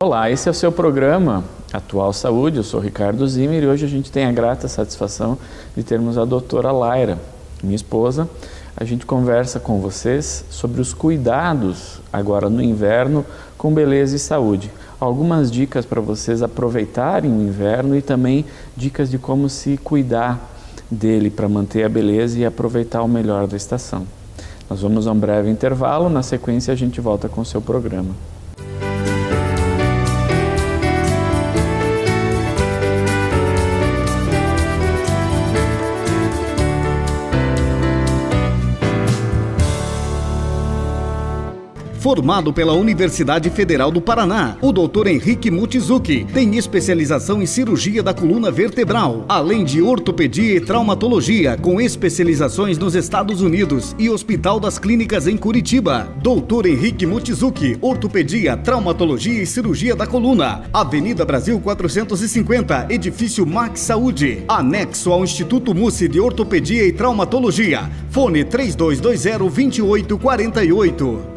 Olá, esse é o seu programa Atual Saúde. Eu sou Ricardo Zimmer e hoje a gente tem a grata satisfação de termos a doutora Laira, minha esposa. A gente conversa com vocês sobre os cuidados agora no inverno com beleza e saúde. Algumas dicas para vocês aproveitarem o inverno e também dicas de como se cuidar dele para manter a beleza e aproveitar o melhor da estação. Nós vamos a um breve intervalo, na sequência a gente volta com o seu programa. Formado pela Universidade Federal do Paraná, o Dr. Henrique Mochizuki tem especialização em cirurgia da coluna vertebral, além de ortopedia e traumatologia, com especializações nos Estados Unidos e Hospital das Clínicas em Curitiba. Dr. Henrique Mochizuki, ortopedia, traumatologia e cirurgia da coluna. Avenida Brasil 450, edifício Max Saúde, anexo ao Instituto Mussi de Ortopedia e Traumatologia. Fone 3220-2848.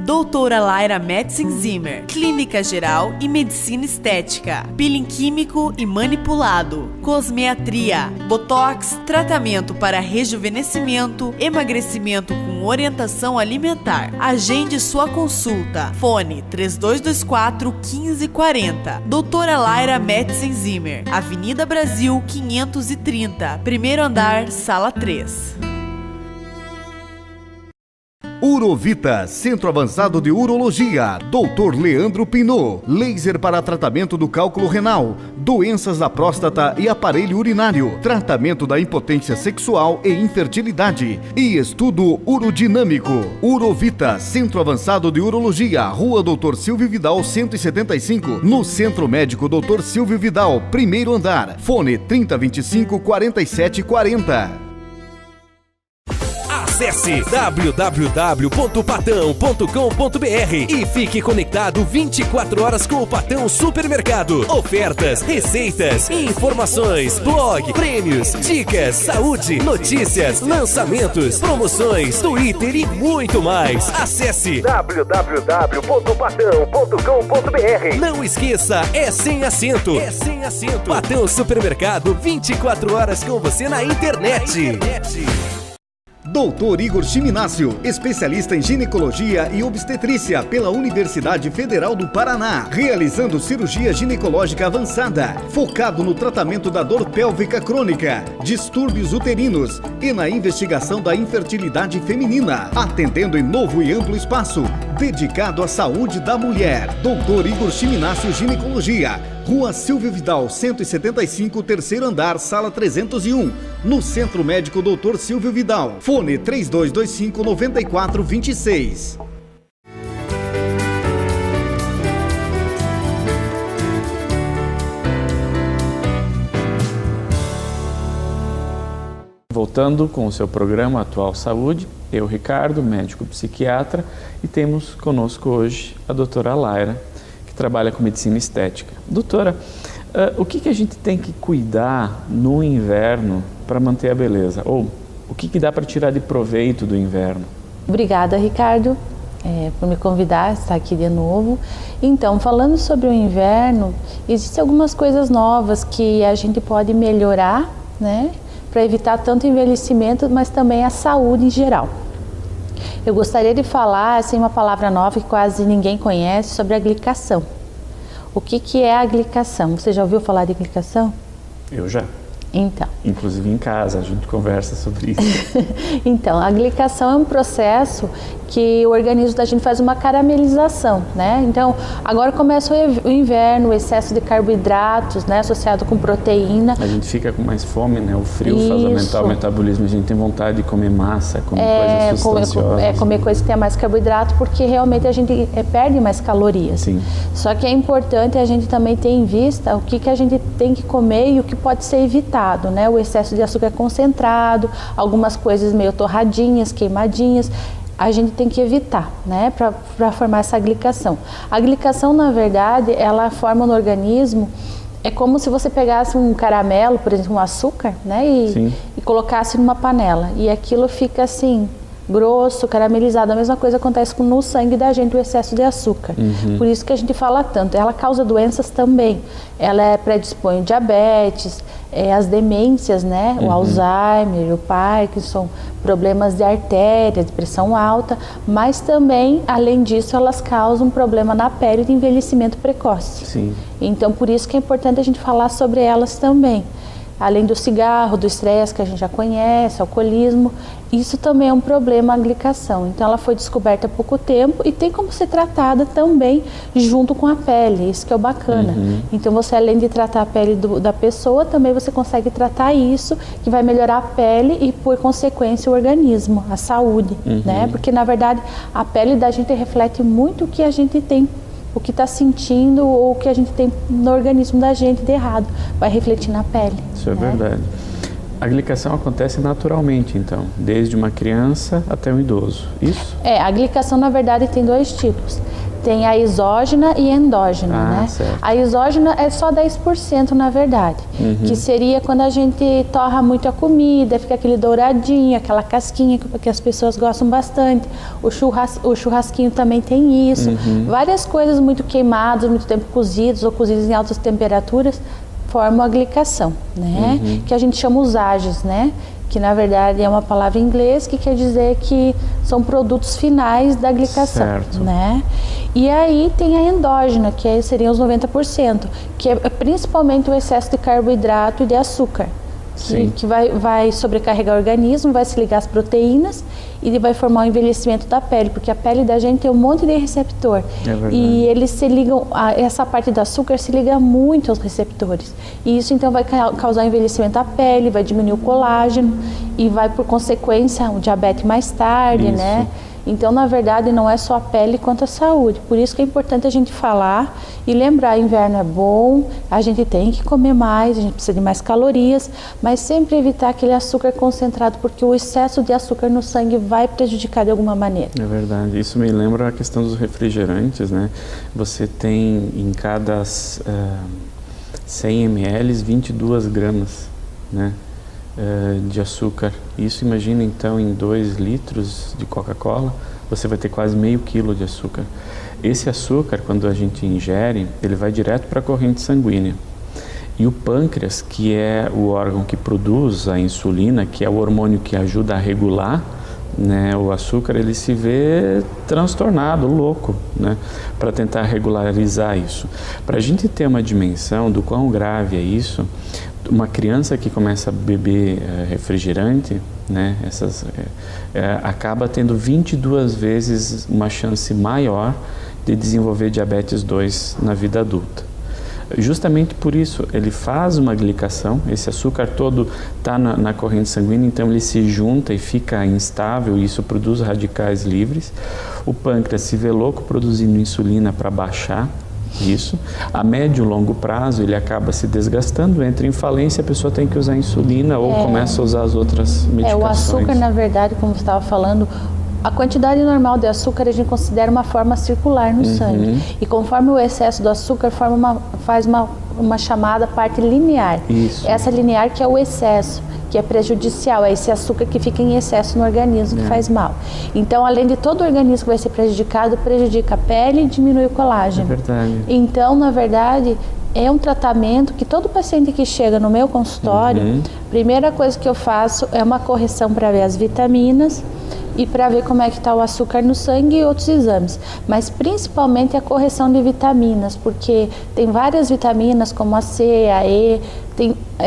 Doutora Laira Metzen-Zimmer, Clínica Geral e Medicina Estética, peeling químico e manipulado, cosmetria, botox, tratamento para rejuvenescimento, emagrecimento com orientação alimentar. Agende sua consulta. Fone 3224-1540. Doutora Laira Metzen-Zimmer, Avenida Brasil 530, primeiro andar, sala 3. Urovita, Centro Avançado de Urologia, Dr. Leandro Pinot, laser para tratamento do cálculo renal, doenças da próstata e aparelho urinário, tratamento da impotência sexual e infertilidade e estudo urodinâmico. Urovita, Centro Avançado de Urologia, Rua Dr. Silvio Vidal 175, no Centro Médico Dr. Silvio Vidal, primeiro andar, fone 3025-4740. Acesse www.patão.com.br e fique conectado 24 horas com o Patão Supermercado. Ofertas, receitas, informações, blog, prêmios, dicas, saúde, notícias, lançamentos, promoções, Twitter e muito mais. Acesse www.patão.com.br. Não esqueça, é sem acento. É sem acento. Patão Supermercado, 24 horas com você na internet. Dr. Igor Chiminácio, especialista em ginecologia e obstetrícia pela Universidade Federal do Paraná, realizando cirurgia ginecológica avançada, focado no tratamento da dor pélvica crônica, distúrbios uterinos e na investigação da infertilidade feminina, atendendo em novo e amplo espaço, dedicado à saúde da mulher. Dr. Igor Chiminácio Ginecologia, Rua Silvio Vidal 175, terceiro andar, sala 301, no Centro Médico Dr. Silvio Vidal. Fone 3225-9426. Voltando com o seu programa Atual Saúde, eu, Ricardo, médico psiquiatra, e temos conosco hoje a doutora Laira, que trabalha com medicina estética. Doutora, o que a gente tem que cuidar no inverno para manter a beleza? Ou o que dá para tirar de proveito do inverno? Obrigada, Ricardo, por me convidar a estar aqui de novo. Então, falando sobre o inverno, existem algumas coisas novas que a gente pode melhorar, né? Para evitar tanto envelhecimento, mas também a saúde em geral. Eu gostaria de falar assim, uma palavra nova que quase ninguém conhece, sobre a glicação. O que é a glicação? Você já ouviu falar de glicação? Eu já. Então. Inclusive em casa, a gente conversa sobre isso. Então, a glicação é um processo que o organismo da gente faz uma caramelização, né? Então, agora começa o inverno, o excesso de carboidratos, né, associado com proteína. A gente fica com mais fome, né? O frio faz aumentar o metabolismo, a gente tem vontade de comer massa, comer coisas substanciosas. Comer coisas que tenham mais carboidrato, porque realmente a gente perde mais calorias. Sim. Só que é importante a gente também ter em vista o que a gente tem que comer e o que pode ser evitado, né? O excesso de açúcar concentrado, algumas coisas meio torradinhas, queimadinhas, a gente tem que evitar, né, para formar essa glicação. A glicação, na verdade, ela forma no organismo, é como se você pegasse um caramelo, por exemplo, um açúcar, né, e colocasse numa panela, e aquilo fica assim, grosso, caramelizado. A mesma coisa acontece no sangue da gente, o excesso de açúcar. Por isso que a gente fala tanto. Ela causa doenças também. Ela predispõe diabetes, as demências, né? O Alzheimer, o Parkinson, problemas de artéria, de pressão alta, mas também, além disso, elas causam um problema na pele de envelhecimento precoce. Sim. Então, por isso que é importante a gente falar sobre elas também. Além do cigarro, do estresse que a gente já conhece, alcoolismo, isso também é um problema, a glicação. Então ela foi descoberta há pouco tempo e tem como ser tratada também junto com a pele, isso que é o bacana. Então você, além de tratar a pele da pessoa, também você consegue tratar isso, que vai melhorar a pele e por consequência o organismo, a saúde, né? Porque na verdade a pele da gente reflete muito o que a gente tem, o que está sentindo ou o que a gente tem no organismo da gente de errado, vai refletir na pele. Isso é verdade. A glicação acontece naturalmente, então, desde uma criança até um idoso, isso? A glicação na verdade tem dois tipos. Tem a exógena e endógena, né? Certo. A exógena é só 10% na verdade, que seria quando a gente torra muito a comida, fica aquele douradinho, aquela casquinha que as pessoas gostam bastante. O churrasquinho também tem isso. Várias coisas muito queimadas, muito tempo cozidos ou cozidos em altas temperaturas formam a glicação, né? Que a gente chama os AGEs, né? Que na verdade é uma palavra em inglês que quer dizer que são produtos finais da glicação, certo, né? E aí tem a endógena, que aí seriam os 90%, que é principalmente o excesso de carboidrato e de açúcar, que vai sobrecarregar o organismo, vai se ligar às proteínas e vai formar o envelhecimento da pele, porque a pele da gente tem um monte de receptor. É verdade. E eles se ligam, essa parte do açúcar se liga muito aos receptores. E isso então vai causar envelhecimento da pele, vai diminuir o colágeno e vai por consequência o diabetes mais tarde, né? Então, na verdade, não é só a pele quanto a saúde. Por isso que é importante a gente falar e lembrar, inverno é bom, a gente tem que comer mais, a gente precisa de mais calorias, mas sempre evitar aquele açúcar concentrado, porque o excesso de açúcar no sangue vai prejudicar de alguma maneira. É verdade. Isso me lembra a questão dos refrigerantes, né? Você tem em cada 100 ml 22 gramas, né? De açúcar. Isso, imagina então em 2 litros de Coca-Cola, você vai ter quase meio quilo de açúcar. Esse açúcar, quando a gente ingere, ele vai direto para a corrente sanguínea. E o pâncreas, que é o órgão que produz a insulina, que é o hormônio que ajuda a regular, né, o açúcar, ele se vê transtornado, louco, né, para tentar regularizar isso. Para a gente ter uma dimensão do quão grave é isso, uma criança que começa a beber refrigerante, né, acaba tendo 22 vezes uma chance maior de desenvolver diabetes 2 na vida adulta. Justamente por isso, ele faz uma glicação, esse açúcar todo está na corrente sanguínea, então ele se junta e fica instável, e isso produz radicais livres. O pâncreas se vê louco produzindo insulina para baixar isso. A médio e longo prazo ele acaba se desgastando, entra em falência, a pessoa tem que usar insulina ou começa a usar as outras medicações. O açúcar, na verdade, como você estava falando, a quantidade normal de açúcar a gente considera uma forma circular no sangue. E conforme o excesso do açúcar faz uma chamada parte linear. Isso. Essa linear que é o excesso, que é prejudicial, é esse açúcar que fica em excesso no organismo, que faz mal. Então, além de todo o organismo que vai ser prejudicado, prejudica a pele e diminui o colágeno. É verdade. Então, na verdade, é um tratamento que todo paciente que chega no meu consultório, primeira coisa que eu faço é uma correção para ver as vitaminas e para ver como é que está o açúcar no sangue e outros exames. Mas principalmente a correção de vitaminas, porque tem várias vitaminas como a C, a E,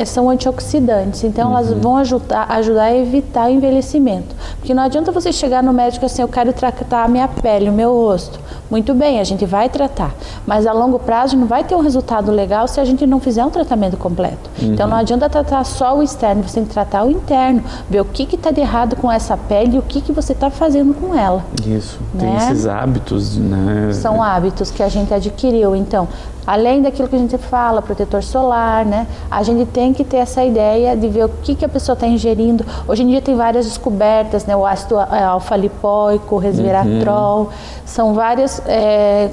são antioxidantes, então elas vão ajudar a evitar o envelhecimento. Porque não adianta você chegar no médico assim, eu quero tratar a minha pele, o meu rosto. Muito bem, a gente vai tratar, mas a longo prazo não vai ter um resultado legal se a gente não fizer um tratamento completo. Então não adianta tratar só o externo, você tem que tratar o interno, ver o que está de errado com essa pele e o que você está fazendo com ela. Isso, né? Tem esses hábitos, né? São hábitos que a gente adquiriu, então, além daquilo que a gente fala, protetor solar, né? A gente tem que ter essa ideia de ver o que a pessoa está ingerindo. Hoje em dia tem várias descobertas, né? O ácido alfa-lipóico, o resveratrol, são várias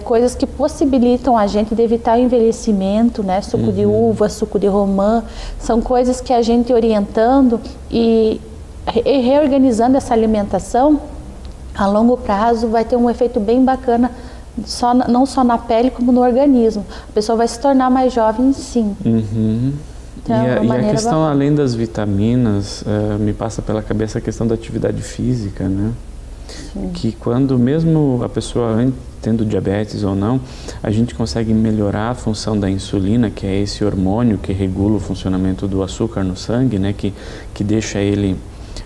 coisas que possibilitam a gente de evitar o envelhecimento, né? Suco de uva, suco de romã, são coisas que a gente orientando e reorganizando essa alimentação, a longo prazo vai ter um efeito bem bacana, não só na pele como no organismo. A pessoa vai se tornar mais jovem, sim. Então, e a questão, além das vitaminas, me passa pela cabeça a questão da atividade física, né? Sim. Que quando mesmo a pessoa tendo diabetes ou não, a gente consegue melhorar a função da insulina, que é esse hormônio que regula o funcionamento do açúcar no sangue, né? Que deixa ele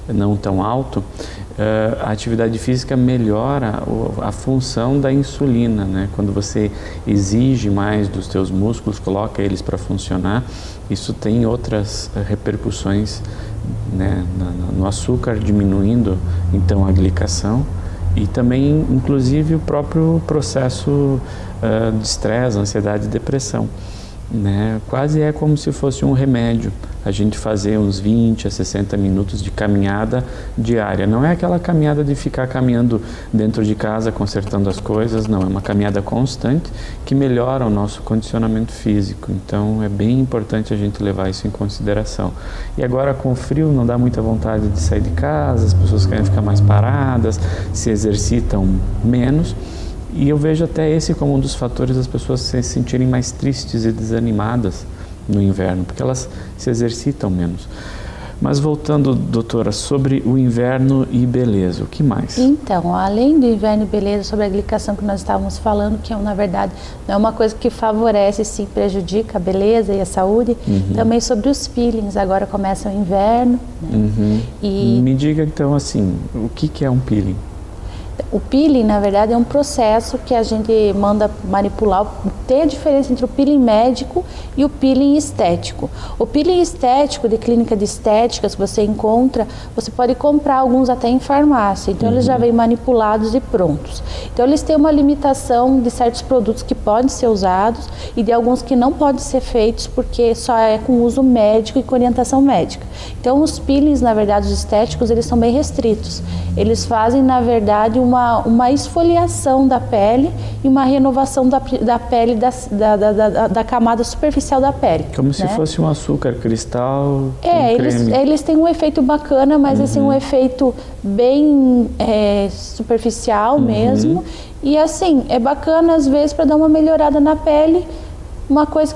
não tão alto. A atividade física melhora a função da insulina, né? Quando você exige mais dos teus músculos, coloca eles para funcionar, isso tem outras repercussões, né? No açúcar, diminuindo então a glicação e também, inclusive, o próprio processo de estresse, ansiedade e depressão, né? Quase é como se fosse um remédio. A gente fazer uns 20 a 60 minutos de caminhada diária. Não é aquela caminhada de ficar caminhando dentro de casa, consertando as coisas, não. É uma caminhada constante que melhora o nosso condicionamento físico. Então, é bem importante a gente levar isso em consideração. E agora, com o frio, não dá muita vontade de sair de casa, as pessoas querem ficar mais paradas, se exercitam menos. E eu vejo até esse como um dos fatores das pessoas se sentirem mais tristes e desanimadas no inverno, porque elas se exercitam menos. Mas voltando, doutora, sobre o inverno e beleza, o que mais? Então, além do inverno e beleza, sobre a glicação que nós estávamos falando, que na verdade não é uma coisa que favorece, sim, prejudica a beleza e a saúde, também sobre os peelings, agora começa o inverno. Né? E me diga então assim, o que é um peeling? O peeling, na verdade, é um processo que a gente manda manipular. Tem a diferença entre o peeling médico e o peeling estético. O peeling estético, de clínica de estéticas, você encontra, você pode comprar alguns até em farmácia. Então, eles já vêm manipulados e prontos. Então, eles têm uma limitação de certos produtos que podem ser usados e de alguns que não podem ser feitos porque só é com uso médico e com orientação médica. Então, os peelings, na verdade, os estéticos, eles são bem restritos. Eles fazem, na verdade, uma esfoliação da pele e uma renovação da pele, da camada superficial da pele. Como se fosse um açúcar cristal. Eles têm um efeito bacana, mas assim, um efeito bem superficial mesmo. E assim, é bacana às vezes para dar uma melhorada na pele.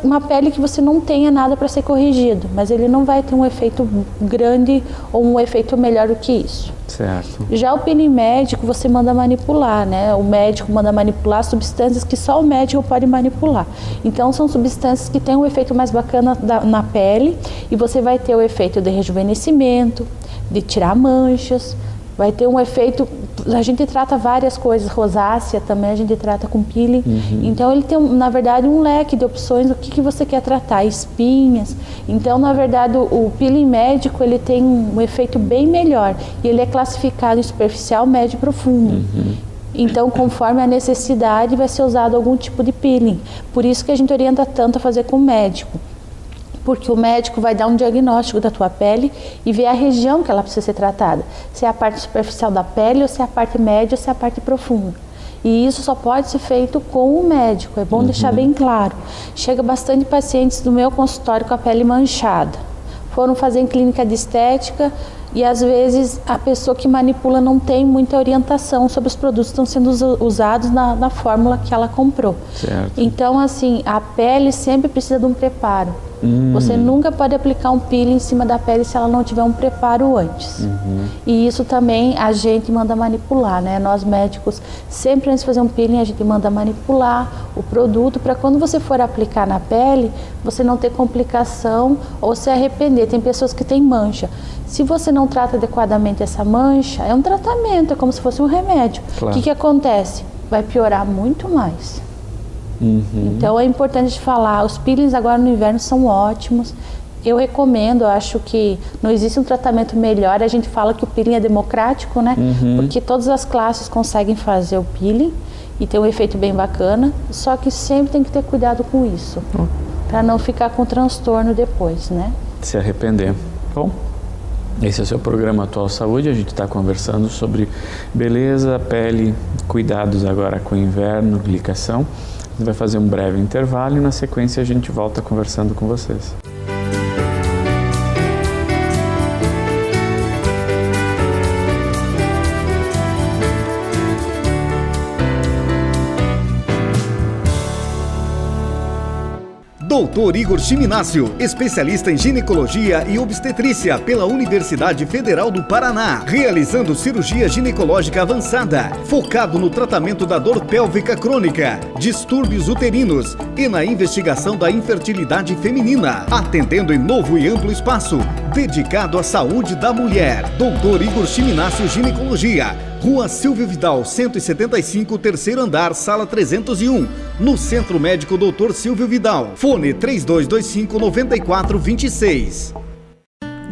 Uma pele que você não tenha nada para ser corrigido, mas ele não vai ter um efeito grande ou um efeito melhor do que isso. Certo. Já o peeling médico você manda manipular, né? O médico manda manipular substâncias que só o médico pode manipular. Então são substâncias que têm um efeito mais bacana na pele e você vai ter o efeito de rejuvenescimento, de tirar manchas. Vai ter um efeito, a gente trata várias coisas, rosácea também a gente trata com peeling. Então ele tem, na verdade, um leque de opções, o que você quer tratar, espinhas. Então, na verdade, o peeling médico, ele tem um efeito bem melhor. E ele é classificado em superficial, médio e profundo. Então, conforme a necessidade, vai ser usado algum tipo de peeling. Por isso que a gente orienta tanto a fazer com o médico. Porque o médico vai dar um diagnóstico da tua pele e ver a região que ela precisa ser tratada. Se é a parte superficial da pele, ou se é a parte média, ou se é a parte profunda. E isso só pode ser feito com o médico, é bom deixar bem claro. Chega bastante pacientes do meu consultório com a pele manchada. Foram fazer em clínica de estética e às vezes a pessoa que manipula não tem muita orientação sobre os produtos que estão sendo usados na fórmula que ela comprou. Certo. Então, assim, a pele sempre precisa de um preparo. Você nunca pode aplicar um peeling em cima da pele se ela não tiver um preparo antes. E isso também a gente manda manipular, né? Nós médicos, sempre antes de fazer um peeling, a gente manda manipular o produto para quando você for aplicar na pele, você não ter complicação ou se arrepender. Tem pessoas que têm mancha. Se você não trata adequadamente essa mancha, é um tratamento, é como se fosse um remédio. Claro. O que acontece? Vai piorar muito mais. Então é importante falar, os peelings agora no inverno são ótimos. Eu recomendo, eu acho que não existe um tratamento melhor. A gente fala que o peeling é democrático, né? Porque todas as classes conseguem fazer o peeling e tem um efeito bem bacana. Só que sempre tem que ter cuidado com isso, para não ficar com transtorno depois, né? Se arrepender. Bom, esse é o seu programa Atual Saúde. A gente está conversando sobre beleza, pele, cuidados agora com o inverno, glicação. A gente vai fazer um breve intervalo e na sequência a gente volta conversando com vocês. Dr. Igor Chiminácio, especialista em ginecologia e obstetrícia pela Universidade Federal do Paraná, realizando cirurgia ginecológica avançada, focado no tratamento da dor pélvica crônica, distúrbios uterinos e na investigação da infertilidade feminina, atendendo em novo e amplo espaço, dedicado à saúde da mulher. Dr. Igor Chiminácio Ginecologia, Rua Silvio Vidal, 175, terceiro andar, sala 301, no Centro Médico Dr. Silvio Vidal. Fone 3225-9426.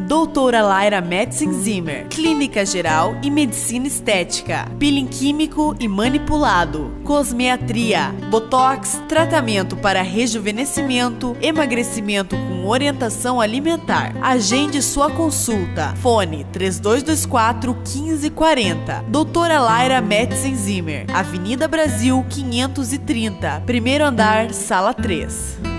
Doutora Laira Metzinzimmer, Clínica Geral e Medicina Estética, peeling químico e manipulado, cosmetria, botox, tratamento para rejuvenescimento, emagrecimento com orientação alimentar. Agende sua consulta. Fone 3224-1540. Doutora Laira Metzinzimmer, Avenida Brasil 530, primeiro andar, sala 3.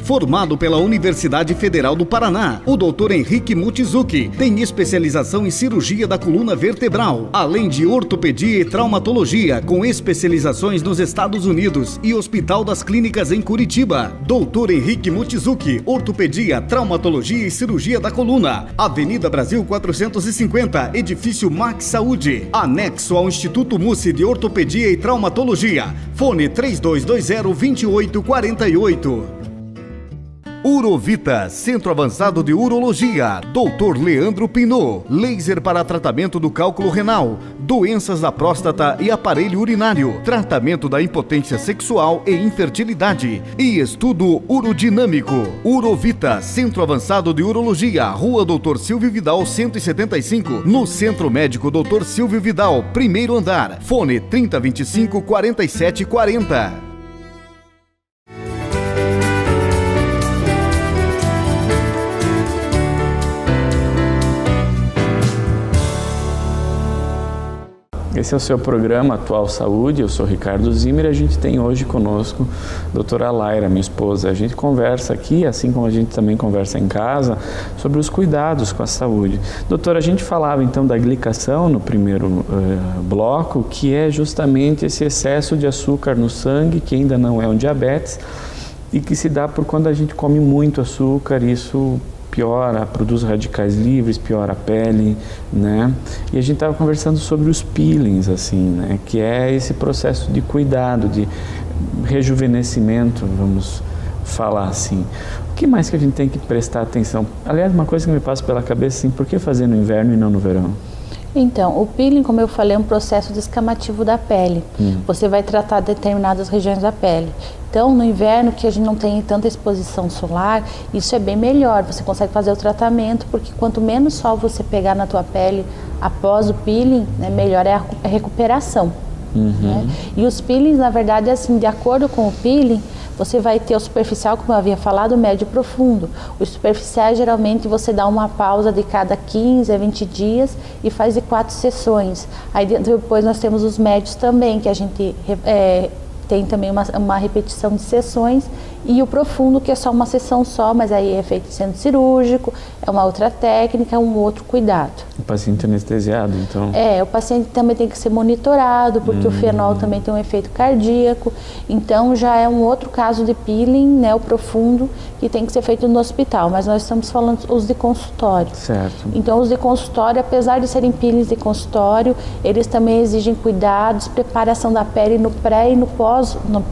Formado pela Universidade Federal do Paraná, o Dr. Henrique Mochizuki tem especialização em cirurgia da coluna vertebral, além de ortopedia e traumatologia, com especializações nos Estados Unidos e Hospital das Clínicas em Curitiba. Dr. Henrique Mochizuki, ortopedia, traumatologia e cirurgia da coluna, Avenida Brasil 450, Edifício Max Saúde, anexo ao Instituto Mussi de Ortopedia e Traumatologia. Fone 3220-2848. Urovita, Centro Avançado de Urologia, Dr. Leandro Pinot, laser para tratamento do cálculo renal, doenças da próstata e aparelho urinário, tratamento da impotência sexual e infertilidade e estudo urodinâmico. Urovita, Centro Avançado de Urologia, Rua Dr. Silvio Vidal 175, no Centro Médico Dr. Silvio Vidal, primeiro andar. Fone 3025-4740. Esse é o seu programa Atual Saúde, eu sou Ricardo Zimmer e a gente tem hoje conosco a doutora Laira, minha esposa. A gente conversa aqui, assim como a gente também conversa em casa, sobre os cuidados com a saúde. Doutora, a gente falava então da glicação no primeiro bloco, que é justamente esse excesso de açúcar no sangue, que ainda não é um diabetes, e que se dá por quando a gente come muito açúcar, isso piora, produz radicais livres, piora a pele, né? E a gente estava conversando sobre os peelings, assim, né? Que é esse processo de cuidado, de rejuvenescimento, vamos falar assim. O que mais que a gente tem que prestar atenção? Aliás, uma coisa que me passa pela cabeça, assim, por que fazer no inverno e não no verão? Então, o peeling, como eu falei, é um processo descamativo da pele. Você vai tratar determinadas regiões da pele. Então, no inverno, que a gente não tem tanta exposição solar, isso é bem melhor. Você consegue fazer o tratamento, porque quanto menos sol você pegar na tua pele após o peeling, né, melhor é a recuperação. Né? E os peelings, na verdade, assim, de acordo com o peeling, você vai ter o superficial, como eu havia falado, o médio e profundo. Os superficiais, geralmente, você dá uma pausa de cada 15 a 20 dias e faz de 4 sessões. Aí depois nós temos os médios também, que a gente tem também uma repetição de sessões, e o profundo, que é só uma sessão só, mas aí é feito sendo cirúrgico, é uma outra técnica, um outro cuidado. O paciente anestesiado, então? O paciente também tem que ser monitorado, porque o fenol também tem um efeito cardíaco, então já é um outro caso de peeling, né, o profundo, que tem que ser feito no hospital, mas nós estamos falando os de consultório. Certo. Então os de consultório, apesar de serem peelings de consultório, eles também exigem cuidados, preparação da pele no pré e no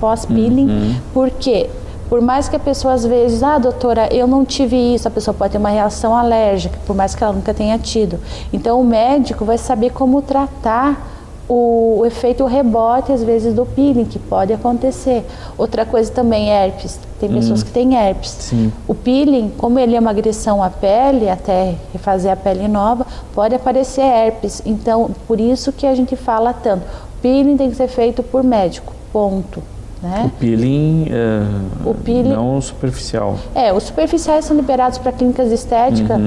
pós-peeling, porque por mais que a pessoa às vezes, doutora, eu não tive isso, a pessoa pode ter uma reação alérgica, por mais que ela nunca tenha tido. Então o médico vai saber como tratar o efeito rebote, às vezes, do peeling, que pode acontecer. Outra coisa também, herpes. Tem pessoas que têm herpes. Sim. O peeling, como ele é uma agressão à pele, até refazer a pele nova, pode aparecer herpes. Então, por isso que a gente fala tanto. O peeling tem que ser feito por médico, ponto. Né? O peeling, não superficial. Os superficiais são liberados para clínicas de estética.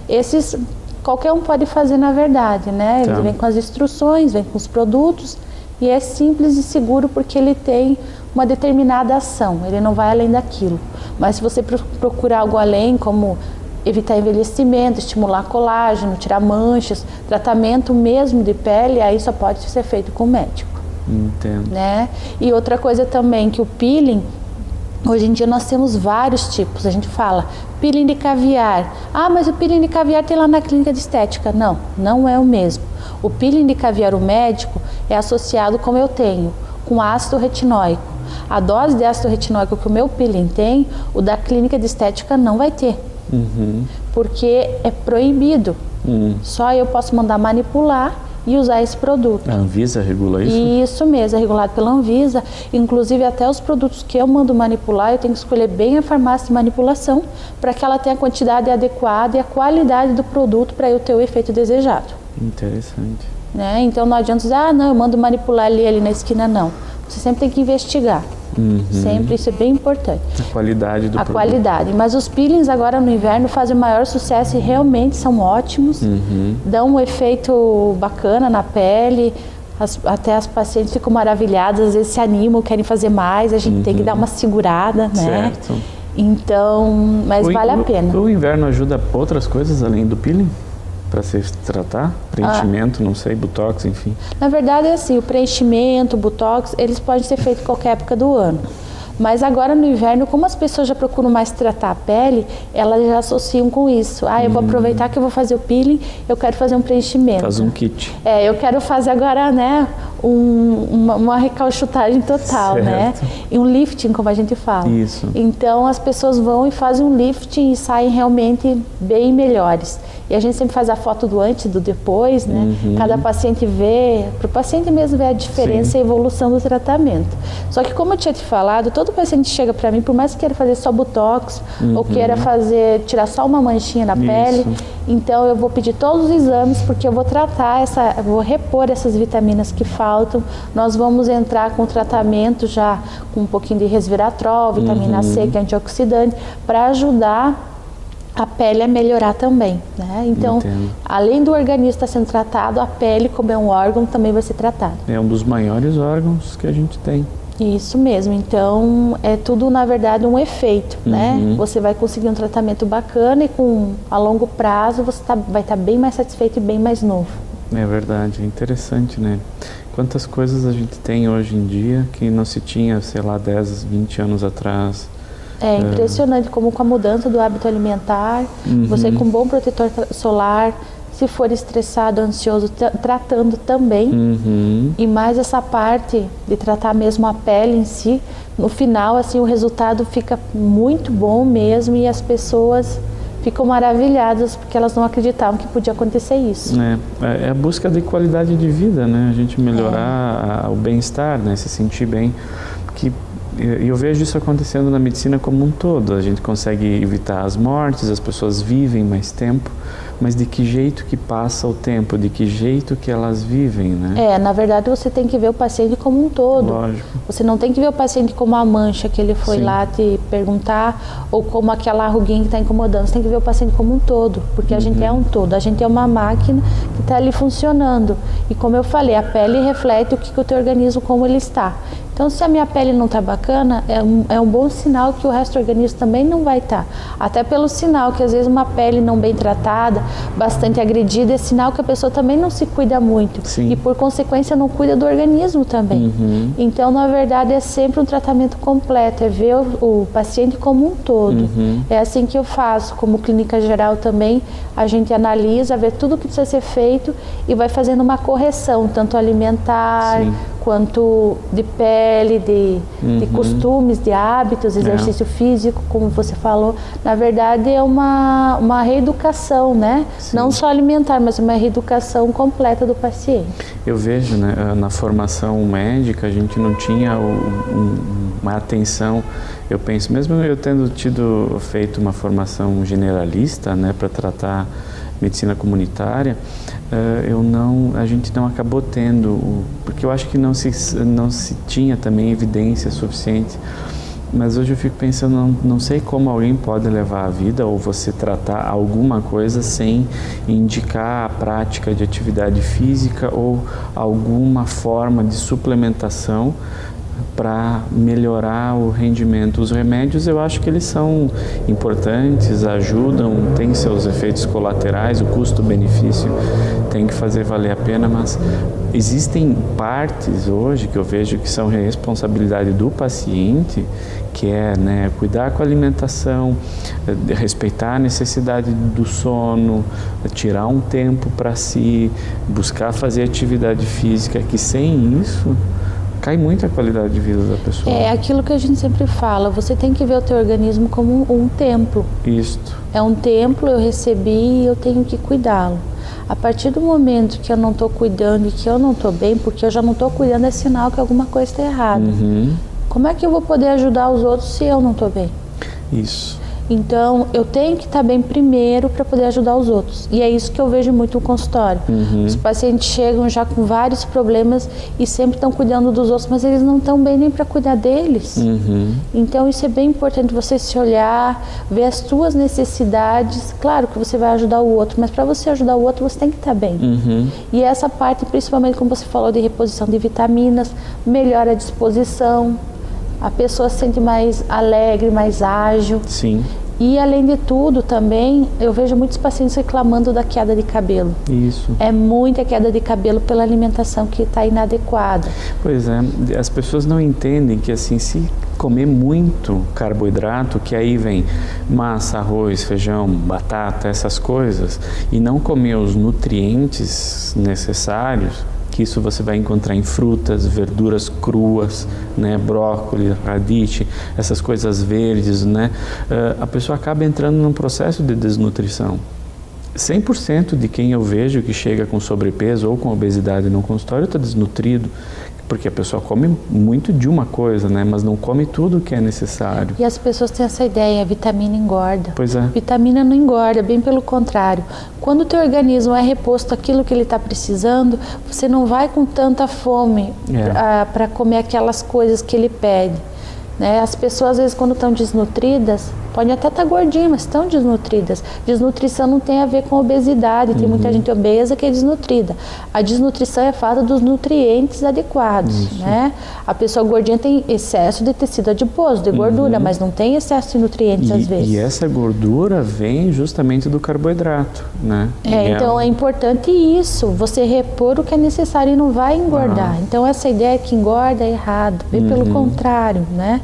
Esses qualquer um pode fazer, na verdade, né? Ele vem com as instruções, vem com os produtos e é simples e seguro porque ele tem uma determinada ação, ele não vai além daquilo. Mas se você procurar algo além, como evitar envelhecimento, estimular colágeno, tirar manchas, tratamento mesmo de pele, aí só pode ser feito com o médico. Entendo. Né? E outra coisa também, que o peeling, hoje em dia nós temos vários tipos. A gente fala peeling de caviar. Ah, mas o peeling de caviar tem lá na clínica de estética. Não, não é o mesmo. O peeling de caviar, o médico, é associado, como eu tenho, com ácido retinóico. A dose de ácido retinóico que o meu peeling tem, o da clínica de estética não vai ter. Porque é proibido. Só eu posso mandar manipular e usar esse produto. A Anvisa regula isso? Isso mesmo, é regulado pela Anvisa. Inclusive, até os produtos que eu mando manipular, eu tenho que escolher bem a farmácia de manipulação para que ela tenha a quantidade adequada e a qualidade do produto para eu ter o efeito desejado. Interessante. Né? Então, não adianta dizer, ah, não, eu mando manipular ali na esquina, não. Você sempre tem que investigar. Sempre, isso é bem importante. A qualidade do produto. Qualidade. Mas os peelings agora no inverno fazem o maior sucesso e realmente são ótimos. Dão um efeito bacana na pele. Até as pacientes ficam maravilhadas, às vezes se animam, querem fazer mais. A gente tem que dar uma segurada, né? Certo. Então, mas vale a pena. O inverno ajuda outras coisas além do peeling? Para se tratar? Preenchimento, não sei, botox, enfim. Na verdade é assim, o preenchimento, o botox, eles podem ser feitos em qualquer época do ano. Mas agora no inverno, como as pessoas já procuram mais tratar a pele, elas já associam com isso. Ah, eu vou aproveitar que eu vou fazer o peeling, eu quero fazer um preenchimento. Faz um kit. Eu quero fazer agora, né, uma recauchutagem total, certo. Né? E um lifting, como a gente fala. Isso. Então as pessoas vão e fazem um lifting e saem realmente bem melhores. E a gente sempre faz a foto do antes e do depois, né? Cada paciente vê, para o paciente mesmo ver a diferença e a evolução do tratamento. Só que como eu tinha te falado, todo paciente chega para mim, por mais que queira fazer só botox, ou queira tirar só uma manchinha na pele, então eu vou pedir todos os exames, porque eu vou tratar eu vou repor essas vitaminas que faltam. Nós vamos entrar com tratamento já com um pouquinho de resveratrol, vitamina C, que é antioxidante, para ajudar a pele a melhorar também, né? Então, além do organismo estar sendo tratado, a pele, como é um órgão, também vai ser tratado. É um dos maiores órgãos que a gente tem. Isso mesmo, então é tudo na verdade um efeito, né? Você vai conseguir um tratamento bacana e a longo prazo você vai estar bem mais satisfeito e bem mais novo. É verdade, é interessante, né? Quantas coisas a gente tem hoje em dia que não se tinha, sei lá, 10, 20 anos atrás. É impressionante como com a mudança do hábito alimentar, você com um bom protetor solar, se for estressado, ansioso, tratando também. E mais essa parte de tratar mesmo a pele em si, no final assim o resultado fica muito bom mesmo e as pessoas ficam maravilhadas porque elas não acreditavam que podia acontecer isso. É a busca de qualidade de vida, né? A gente melhorar o bem-estar, né? Se sentir bem. E eu vejo isso acontecendo na medicina como um todo. A gente consegue evitar as mortes, as pessoas vivem mais tempo, mas de que jeito que passa o tempo, de que jeito que elas vivem, né? Na verdade você tem que ver o paciente como um todo. Lógico. Você não tem que ver o paciente como a mancha que ele foi lá te perguntar ou como aquela ruguinha que está incomodando. Você tem que ver o paciente como um todo, porque a gente é um todo. A gente é uma máquina que está ali funcionando. E como eu falei, a pele reflete o que o teu organismo, como ele está. Então, se a minha pele não está bacana, é um bom sinal que o resto do organismo também não vai estar. Até pelo sinal que, às vezes, uma pele não bem tratada, bastante agredida, é sinal que a pessoa também não se cuida muito. E, por consequência, não cuida do organismo também. Então, na verdade, é sempre um tratamento completo, é ver o paciente como um todo. É assim que eu faço. Como clínica geral também, a gente analisa, vê tudo o que precisa ser feito e vai fazendo uma correção, tanto alimentar, quanto de pele, de costumes, de hábitos, exercício físico, como você falou. Na verdade, é uma reeducação, né? Não só alimentar, mas uma reeducação completa do paciente. Eu vejo, né, na formação médica, a gente não tinha uma atenção. Eu penso, mesmo eu tendo feito uma formação generalista, né, para tratar medicina comunitária, a gente não acabou tendo, porque eu acho que não se tinha também evidência suficiente. Mas hoje eu fico pensando, não sei como alguém pode levar a vida ou você tratar alguma coisa sem indicar a prática de atividade física ou alguma forma de suplementação para melhorar o rendimento. Os remédios, eu acho que eles são importantes, ajudam, têm seus efeitos colaterais, o custo-benefício tem que fazer valer a pena, mas existem partes hoje que eu vejo que são responsabilidade do paciente, que é, né, cuidar com a alimentação, respeitar a necessidade do sono, tirar um tempo para si, buscar fazer atividade física, que sem isso cai muito a qualidade de vida da pessoa. É aquilo que a gente sempre fala, você tem que ver o teu organismo como um templo. Isto. É um templo, eu recebi e eu tenho que cuidá-lo. A partir do momento que eu não estou cuidando e que eu não estou bem, porque eu já não estou cuidando, é sinal que alguma coisa está errada. Como é que eu vou poder ajudar os outros se eu não estou bem? Isso. Então, eu tenho que estar bem primeiro para poder ajudar os outros. E é isso que eu vejo muito no consultório. Os pacientes chegam já com vários problemas e sempre estão cuidando dos outros, mas eles não estão bem nem para cuidar deles. Então, isso é bem importante, você se olhar, ver as suas necessidades. Claro que você vai ajudar o outro, mas para você ajudar o outro, você tem que estar bem. E essa parte, principalmente como você falou de reposição de vitaminas, melhora a disposição. A pessoa se sente mais alegre, mais ágil. Sim. E além de tudo também, eu vejo muitos pacientes reclamando da queda de cabelo. Isso. É muita queda de cabelo pela alimentação que está inadequada. Pois é, as pessoas não entendem que assim, se comer muito carboidrato, que aí vem massa, arroz, feijão, batata, essas coisas, e não comer os nutrientes necessários, que isso você vai encontrar em frutas, verduras cruas, né, brócolis, radiche, essas coisas verdes, né, a pessoa acaba entrando num processo de desnutrição. 100% de quem eu vejo que chega com sobrepeso ou com obesidade no consultório está desnutrido, porque a pessoa come muito de uma coisa, né, mas não come tudo o que é necessário. E as pessoas têm essa ideia, a vitamina engorda. Pois é. Vitamina não engorda, bem pelo contrário. Quando o teu organismo é reposto aquilo que ele está precisando, você não vai com tanta fome para comer aquelas coisas que ele pede. Né? As pessoas, às vezes, quando estão desnutridas, podem até estar gordinhas, mas estão desnutridas. Desnutrição não tem a ver com obesidade, tem muita gente obesa que é desnutrida. A desnutrição é falta dos nutrientes adequados. Né? A pessoa gordinha tem excesso de tecido adiposo, de gordura, mas não tem excesso de nutrientes às vezes. E essa gordura vem justamente do carboidrato, né? Então é importante isso, você repor o que é necessário e não vai engordar. Então essa ideia que engorda é errado, bem pelo contrário, né?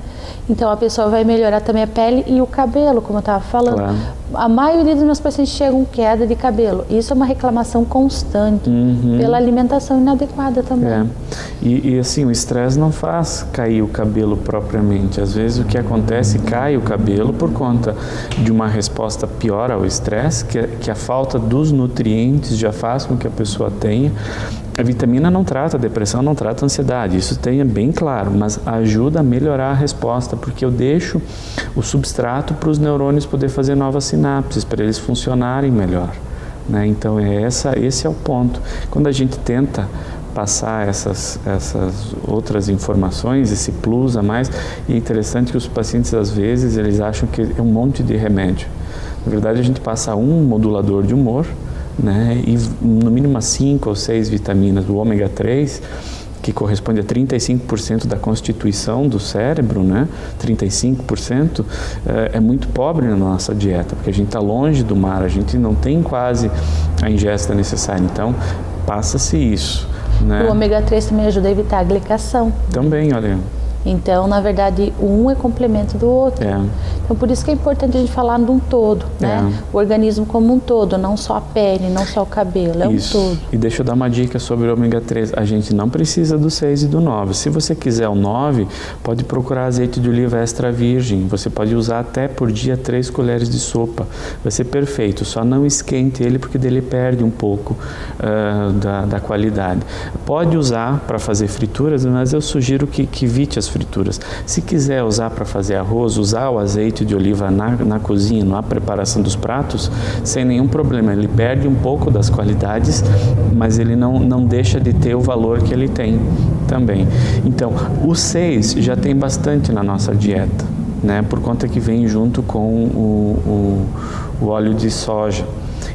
Então a pessoa vai melhorar também a pele e o cabelo, como eu estava falando. Claro. A maioria dos meus pacientes chegam com queda de cabelo. Isso é uma reclamação constante pela alimentação inadequada também. E assim, o estresse não faz cair o cabelo propriamente. Às vezes o que acontece, cai o cabelo por conta de uma resposta pior ao estresse, que a falta dos nutrientes já faz com que a pessoa tenha. A vitamina não trata a depressão, não trata a ansiedade, isso tenha bem claro, mas ajuda a melhorar a resposta, porque eu deixo o substrato para os neurônios poder fazer novas sinapses, para eles funcionarem melhor. Né? Então esse é o ponto. Quando a gente tenta passar essas outras informações, esse plus a mais, e é interessante que os pacientes às vezes eles acham que é um monte de remédio. Na verdade a gente passa um modulador de humor, né, e no mínimo 5 ou 6 vitaminas do ômega 3, que corresponde a 35% da constituição do cérebro, né? 35%, é muito pobre na nossa dieta, porque a gente está longe do mar, a gente não tem quase a ingesta necessária, então passa-se isso. Né? O ômega 3 também ajuda a evitar a glicação. Também, olha. Então, na verdade, um é complemento do outro. Então, por isso que é importante a gente falar de um todo, né? O organismo como um todo, não só a pele, não só o cabelo, é isso. Um todo. E deixa eu dar uma dica sobre o ômega 3. A gente não precisa do 6 e do 9. Se você quiser o 9, pode procurar azeite de oliva extra virgem. Você pode usar até por dia 3 colheres de sopa. Vai ser perfeito. Só não esquente ele, porque dele perde um pouco da qualidade. Pode usar para fazer frituras, mas eu sugiro que evite as frituras. Se quiser usar para fazer arroz, usar o azeite de oliva na cozinha, na preparação dos pratos, sem nenhum problema. Ele perde um pouco das qualidades, mas ele não deixa de ter o valor que ele tem também. Então, o 6 já tem bastante na nossa dieta, né? Por conta que vem junto com o óleo de soja.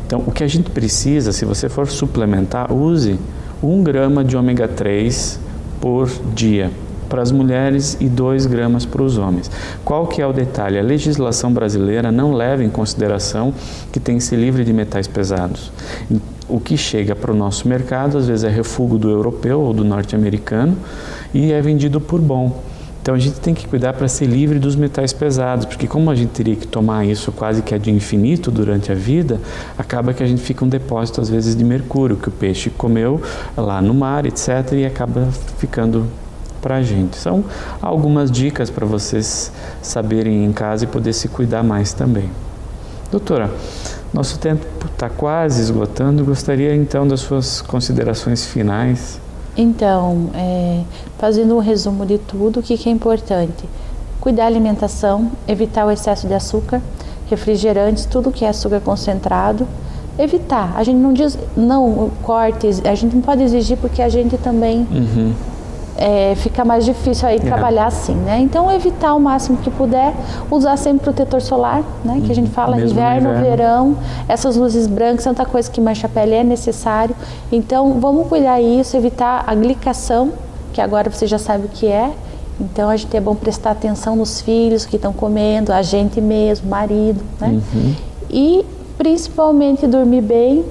Então, o que a gente precisa, se você for suplementar, use 1 grama de ômega 3 por dia. para as mulheres e 2 gramas para os homens. Qual que é o detalhe? A legislação brasileira não leva em consideração que tem que ser livre de metais pesados. O que chega para o nosso mercado, às vezes é refúgio do europeu ou do norte-americano e é vendido por bom. Então a gente tem que cuidar para ser livre dos metais pesados, porque como a gente teria que tomar isso quase que ad infinito durante a vida, acaba que a gente fica um depósito às vezes de mercúrio, que o peixe comeu lá no mar, etc., e acaba ficando para a gente. São algumas dicas para vocês saberem em casa e poder se cuidar mais também. Doutora, nosso tempo está quase esgotando, gostaria então das suas considerações finais. Então, fazendo um resumo de tudo, o que é importante? Cuidar da alimentação, evitar o excesso de açúcar, refrigerantes, tudo que é açúcar concentrado, evitar. A gente não diz, não, cortes, a gente não pode exigir porque a gente também fica mais difícil aí trabalhar assim, né? Então, evitar o máximo que puder, usar sempre protetor solar, né? Que a gente fala inverno, verão, essas luzes brancas, tanta coisa que mancha a pele é necessário. Então, vamos cuidar disso, evitar a glicação, que agora você já sabe o que é. Então, a gente é bom prestar atenção nos filhos que estão comendo, a gente mesmo, marido, né? E, principalmente, dormir bem,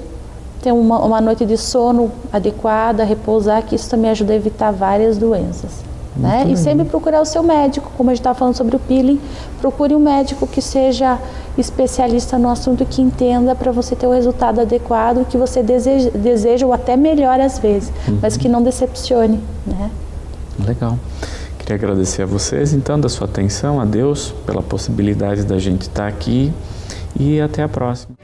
ter uma noite de sono adequada, repousar, que isso também ajuda a evitar várias doenças. Né? E sempre procurar o seu médico, como a gente estava falando sobre o peeling, procure um médico que seja especialista no assunto, que entenda, para você ter o resultado adequado que você deseja ou até melhor às vezes, mas que não decepcione. Né? Legal. Queria agradecer a vocês, então, da sua atenção, a Deus, pela possibilidade da gente estar aqui, e até a próxima.